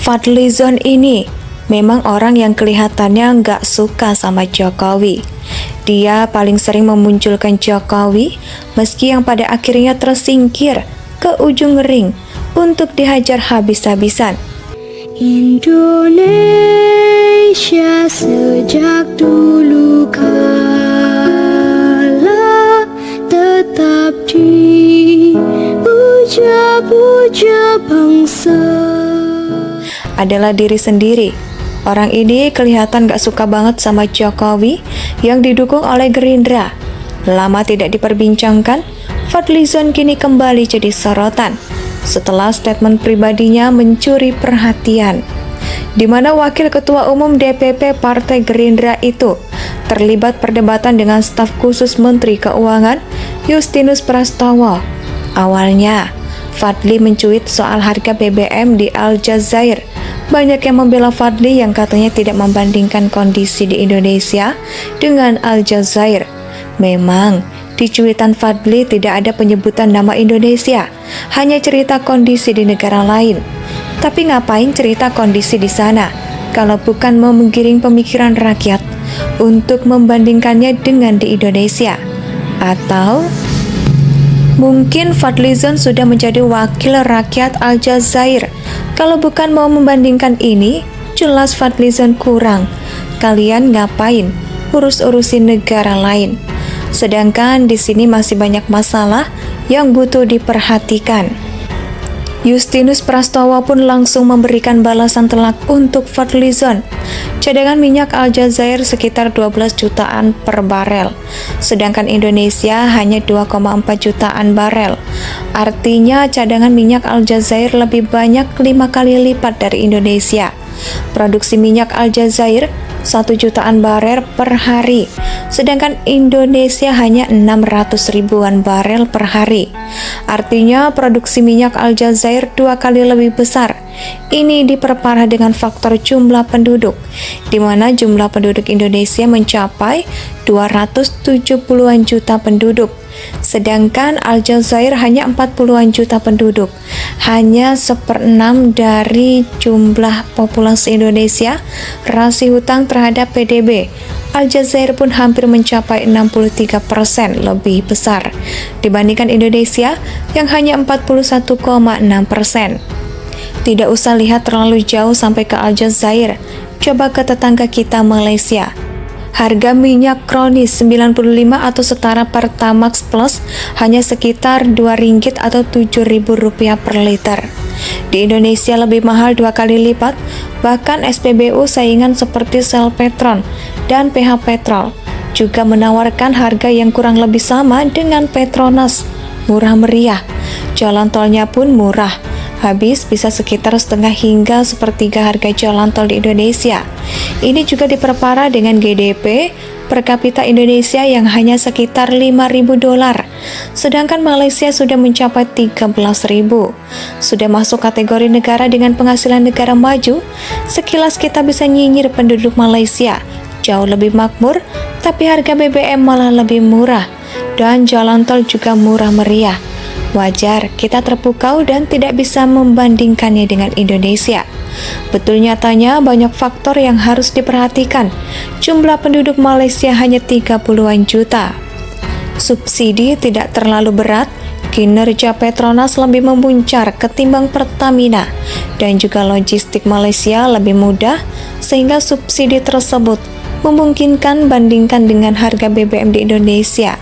Fadlizon ini memang orang yang kelihatannya nggak suka sama Jokowi. Dia paling sering memunculkan Jokowi meski yang pada akhirnya tersingkir ke ujung ring untuk dihajar habis-habisan. Indonesia sejak dulu kala tetap dipuja-puja bangsa. Adalah diri sendiri. Orang ini kelihatan gak suka banget sama Jokowi yang didukung oleh Gerindra. Lama tidak diperbincangkan, Fadlizon kini kembali jadi sorotan setelah statement pribadinya mencuri perhatian, di mana Wakil Ketua Umum DPP Partai Gerindra itu terlibat perdebatan dengan staf khusus Menteri Keuangan Justinus Prastowo. Awalnya, Fadli mencuit soal harga BBM di Al Jazair. Banyak yang membela Fadli yang katanya tidak membandingkan kondisi di Indonesia dengan Al Jazair. Memang, di cuitan Fadli tidak ada penyebutan nama Indonesia, hanya cerita kondisi di negara lain. Tapi ngapain cerita kondisi di sana, kalau bukan mau menggiring pemikiran rakyat untuk membandingkannya dengan di Indonesia? Atau mungkin Fadlizon sudah menjadi wakil rakyat Al Jazair. Kalau bukan mau membandingkan ini, jelas Fadlizon kurang. Kalian ngapain urus-urusin negara lain? Sedangkan di sini masih banyak masalah yang butuh diperhatikan. Justinus Prastowo pun langsung memberikan balasan telak untuk Fadlizon. Cadangan minyak Al Jazair sekitar 12 jutaan per barel, sedangkan Indonesia hanya 2,4 jutaan barel. Artinya cadangan minyak Al Jazair lebih banyak 5 kali lipat dari Indonesia. Produksi minyak Al Jazair 1 jutaan barel per hari, sedangkan Indonesia hanya 600 ribuan barel per hari. Artinya produksi minyak Al Jazair 2 kali lebih besar. Ini diperparah dengan faktor jumlah penduduk, di mana jumlah penduduk Indonesia mencapai 270-an juta penduduk, sedangkan Al Jazair hanya 40-an juta penduduk, hanya 1/6 dari jumlah populasi Indonesia. Rasio hutang terhadap PDB Al Jazair pun hampir mencapai 63% lebih besar dibandingkan Indonesia yang hanya 41,6%. Tidak usah lihat terlalu jauh sampai ke Al Jazair, coba ke tetangga kita Malaysia. Harga minyak kronis 95 atau setara Pertamax Plus hanya sekitar Rp2 atau Rp7.000 per liter. Di Indonesia lebih mahal 2 kali lipat, bahkan SPBU saingan seperti Shell Petron dan PH Petrol juga menawarkan harga yang kurang lebih sama dengan Petronas, murah meriah. Jalan tolnya pun murah, habis bisa sekitar setengah hingga sepertiga harga jalan tol di Indonesia. Ini juga diperparah dengan GDP per kapita Indonesia yang hanya sekitar $5.000, sedangkan Malaysia sudah mencapai 13.000. Sudah masuk kategori negara dengan penghasilan negara maju. Sekilas kita bisa nyinyir penduduk Malaysia jauh lebih makmur, tapi harga BBM malah lebih murah dan jalan tol juga murah meriah. Wajar kita terpukau dan tidak bisa membandingkannya dengan Indonesia. Betul, nyatanya banyak faktor yang harus diperhatikan. Jumlah penduduk Malaysia hanya 30-an juta. Subsidi tidak terlalu berat, kinerja Petronas lebih memuncar ketimbang Pertamina, dan juga logistik Malaysia lebih mudah, sehingga subsidi tersebut memungkinkan bandingkan dengan harga BBM di Indonesia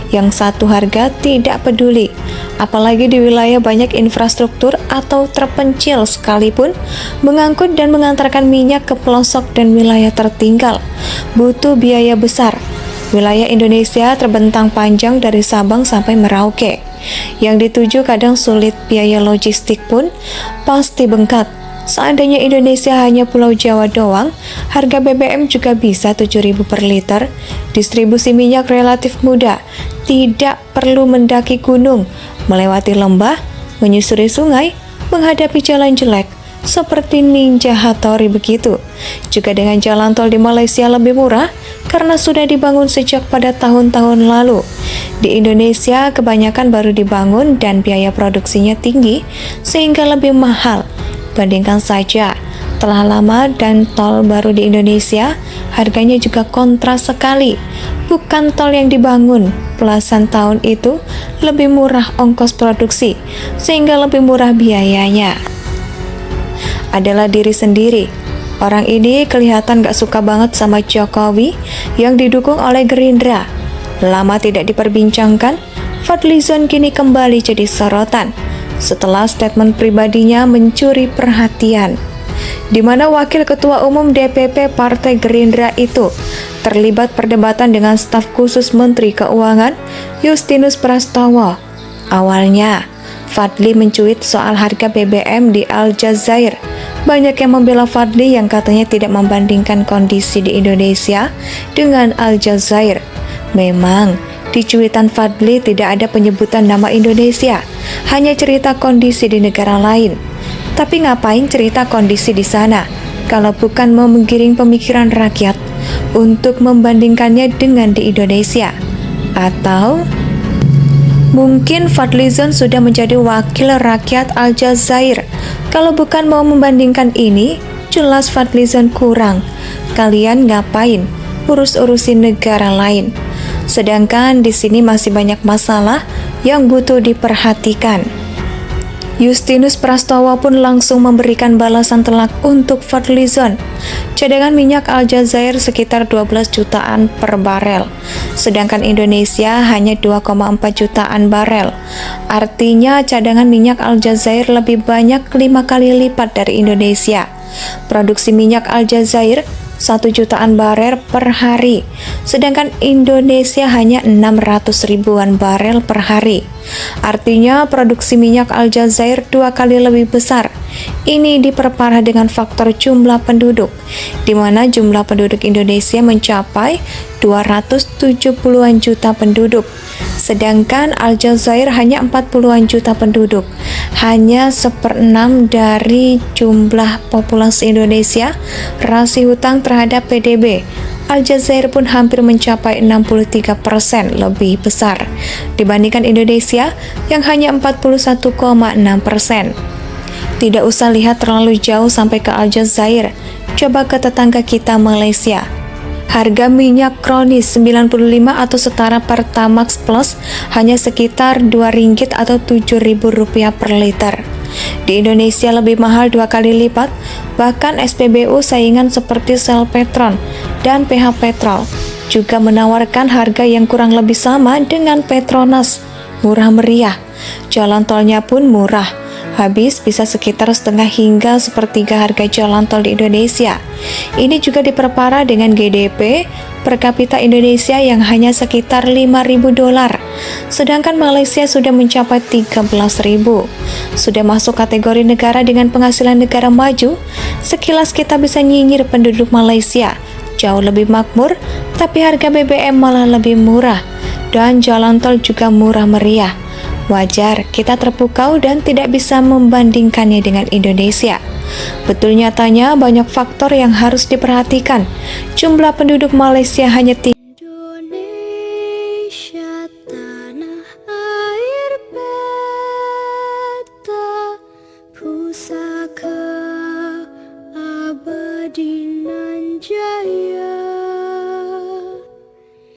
yang satu harga tidak peduli. Apalagi di wilayah banyak infrastruktur atau terpencil sekalipun, mengangkut dan mengantarkan minyak ke pelosok dan wilayah tertinggal butuh biaya besar. Wilayah Indonesia terbentang panjang dari Sabang sampai Merauke. Yang dituju kadang sulit, biaya logistik pun pasti bengkak. Seandainya Indonesia hanya Pulau Jawa doang, harga BBM juga bisa 7.000 per liter. Distribusi minyak relatif mudah, tidak perlu mendaki gunung, melewati lembah, menyusuri sungai, menghadapi jalan jelek, seperti Ninja Hattori begitu. Juga dengan jalan tol di Malaysia lebih murah, karena sudah dibangun sejak pada tahun-tahun lalu. Di Indonesia kebanyakan baru dibangun dan biaya produksinya tinggi, sehingga lebih mahal. Bandingkan saja Telah lama dan tol baru di Indonesia, harganya juga kontras sekali. Bukan tol yang dibangun belasan tahun itu lebih murah ongkos produksi, sehingga lebih murah biayanya. Adalah diri sendiri. Orang ini kelihatan gak suka banget sama Jokowi yang didukung oleh Gerindra. Lama tidak diperbincangkan, Fadlizon kini kembali jadi sorotan setelah statement pribadinya mencuri perhatian, di mana Wakil Ketua Umum DPP Partai Gerindra itu terlibat perdebatan dengan staf khusus Menteri Keuangan Justinus Prastowo. Awalnya, Fadli mencuit soal harga BBM di Al Jazair. Banyak yang membela Fadli yang katanya tidak membandingkan kondisi di Indonesia dengan Al Jazair. Memang, di cuitan Fadli tidak ada penyebutan nama Indonesia, hanya cerita kondisi di negara lain. Tapi ngapain cerita kondisi di sana, kalau bukan mau menggiring pemikiran rakyat untuk membandingkannya dengan di Indonesia? Atau mungkin Fadlizon sudah menjadi wakil rakyat Al Jazair. Kalau bukan mau membandingkan ini, jelas Fadlizon kurang. Kalian ngapain urus-urusin negara lain? Sedangkan di sini masih banyak masalah yang butuh diperhatikan. Justinus Prastowo pun langsung memberikan balasan telak untuk Fadlizon. Cadangan minyak Al Jazair sekitar 12 jutaan per barel, sedangkan Indonesia hanya 2,4 jutaan barel. Artinya cadangan minyak Al Jazair lebih banyak 5 kali lipat dari Indonesia. Produksi minyak Al Jazair 1 jutaan barel per hari, sedangkan Indonesia hanya 600 ribuan barel per hari. Artinya produksi minyak Al Jazair 2 kali lebih besar. Ini diperparah dengan faktor jumlah penduduk, di mana jumlah penduduk Indonesia mencapai 270-an juta penduduk, sedangkan Al Jazair hanya 40-an juta penduduk, hanya 1/6 dari jumlah populasi Indonesia. Rasio hutang terhadap PDB Al Jazair pun hampir mencapai 63% lebih besar dibandingkan Indonesia yang hanya 41,6%. Tidak usah lihat terlalu jauh sampai ke Al Jazair, coba ke tetangga kita Malaysia. Harga minyak kronis 95 atau setara Pertamax Plus hanya sekitar Rp2 atau Rp7.000 per liter. Di Indonesia lebih mahal 2 kali lipat, bahkan SPBU saingan seperti Shell Petron dan PH Petrol juga menawarkan harga yang kurang lebih sama dengan Petronas, murah meriah. Jalan tolnya pun murah, habis bisa sekitar setengah hingga sepertiga harga jalan tol di Indonesia. Ini juga diperparah dengan GDP per kapita Indonesia yang hanya sekitar $5.000, sedangkan Malaysia sudah mencapai 13.000. Sudah masuk kategori negara dengan penghasilan negara maju. Sekilas kita bisa nyinyir penduduk Malaysia jauh lebih makmur, tapi harga BBM malah lebih murah dan jalan tol juga murah meriah. Wajar kita terpukau dan tidak bisa membandingkannya dengan Indonesia. Betul, nyatanya banyak faktor yang harus diperhatikan. Jumlah penduduk Malaysia hanya